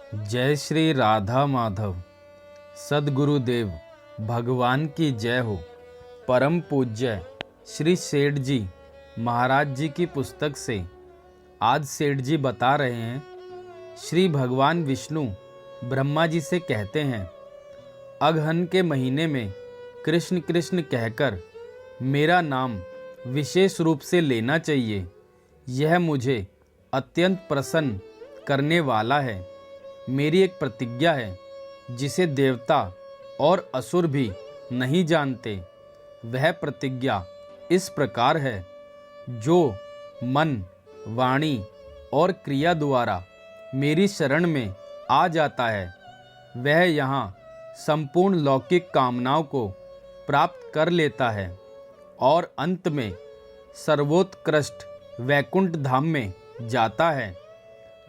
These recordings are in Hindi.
जय श्री राधा माधव। सद्गुरुदेव भगवान की जय हो। परम पूज्य श्री सेठ जी महाराज जी की पुस्तक से आज सेठ जी बता रहे हैं, श्री भगवान विष्णु ब्रह्मा जी से कहते हैं, अगहन के महीने में कृष्ण कृष्ण कहकर मेरा नाम विशेष रूप से लेना चाहिए। यह मुझे अत्यंत प्रसन्न करने वाला है। मेरी एक प्रतिज्ञा है जिसे देवता और असुर भी नहीं जानते। वह प्रतिज्ञा इस प्रकार है, जो मन, वाणी और क्रिया द्वारा मेरी शरण में आ जाता है, वह यहाँ संपूर्ण लौकिक कामनाओं को प्राप्त कर लेता है और अंत में सर्वोत्कृष्ट वैकुंठ धाम में जाता है।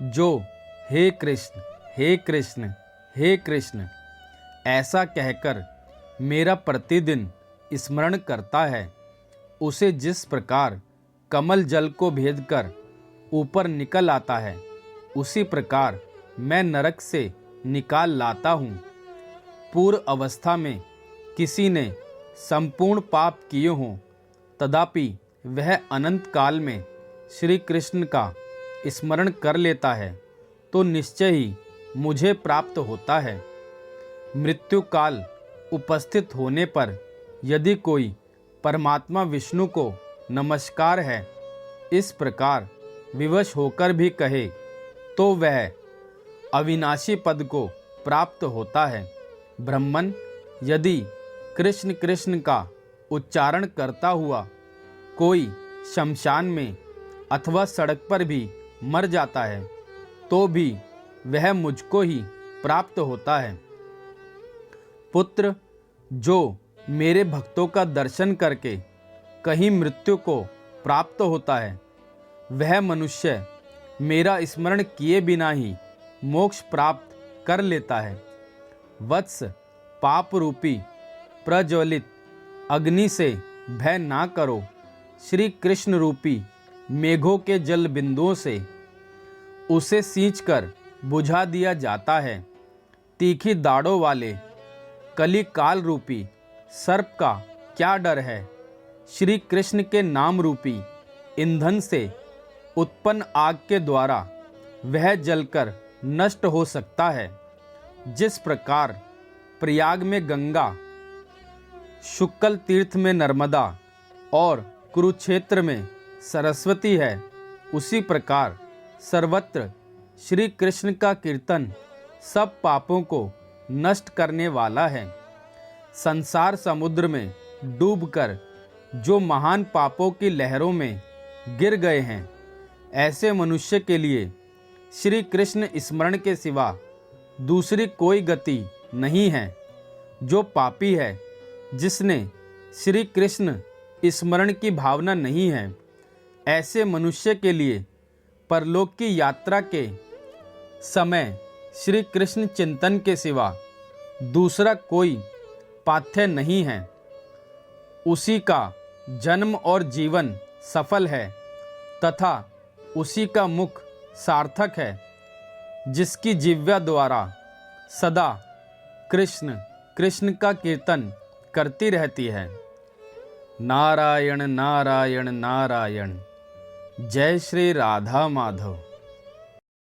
जो हे कृष्ण हे कृष्ण हे कृष्ण ऐसा कहकर मेरा प्रतिदिन स्मरण करता है, उसे जिस प्रकार कमल जल को भेदकर ऊपर निकल आता है, उसी प्रकार मैं नरक से निकाल लाता हूँ। पूर्व अवस्था में किसी ने संपूर्ण पाप किए हों, तथापि वह अनंत काल में श्री कृष्ण का स्मरण कर लेता है, तो निश्चय ही मुझे प्राप्त होता है। मृत्यु काल उपस्थित होने पर यदि कोई परमात्मा विष्णु को नमस्कार है इस प्रकार विवश होकर भी कहे, तो वह अविनाशी पद को प्राप्त होता है। ब्राह्मण यदि कृष्ण कृष्ण का उच्चारण करता हुआ कोई शमशान में अथवा सड़क पर भी मर जाता है, तो भी वह मुझको ही प्राप्त होता है। पुत्र जो मेरे भक्तों का दर्शन करके कहीं मृत्यु को प्राप्त होता है, वह मनुष्य मेरा स्मरण किए बिना ही मोक्ष प्राप्त कर लेता है। वत्स, पाप रूपी प्रज्वलित अग्नि से भय ना करो। श्री कृष्ण रूपी मेघों के जल बिंदुओं से उसे सींचकर बुझा दिया जाता है। तीखी दाढ़ों वाले कली काल रूपी सर्प का क्या डर है। श्री कृष्ण के नाम रूपी ईंधन से उत्पन्न आग के द्वारा वह जलकर नष्ट हो सकता है। जिस प्रकार प्रयाग में गंगा, शुक्ल तीर्थ में नर्मदा और कुरुक्षेत्र में सरस्वती है, उसी प्रकार सर्वत्र श्री कृष्ण का कीर्तन सब पापों को नष्ट करने वाला है। संसार समुद्र में डूबकर जो महान पापों की लहरों में गिर गए हैं, ऐसे मनुष्य के लिए श्री कृष्ण स्मरण के सिवा दूसरी कोई गति नहीं है। जो पापी है, जिसने श्री कृष्ण स्मरण की भावना नहीं है, ऐसे मनुष्य के लिए परलोक की यात्रा के समय श्री कृष्ण चिंतन के सिवा दूसरा कोई पाथ्य नहीं है। उसी का जन्म और जीवन सफल है तथा उसी का मुख सार्थक है, जिसकी जिह्वा द्वारा सदा कृष्ण कृष्ण का कीर्तन करती रहती है। नारायण नारायण नारायण। जय श्री राधा माधव।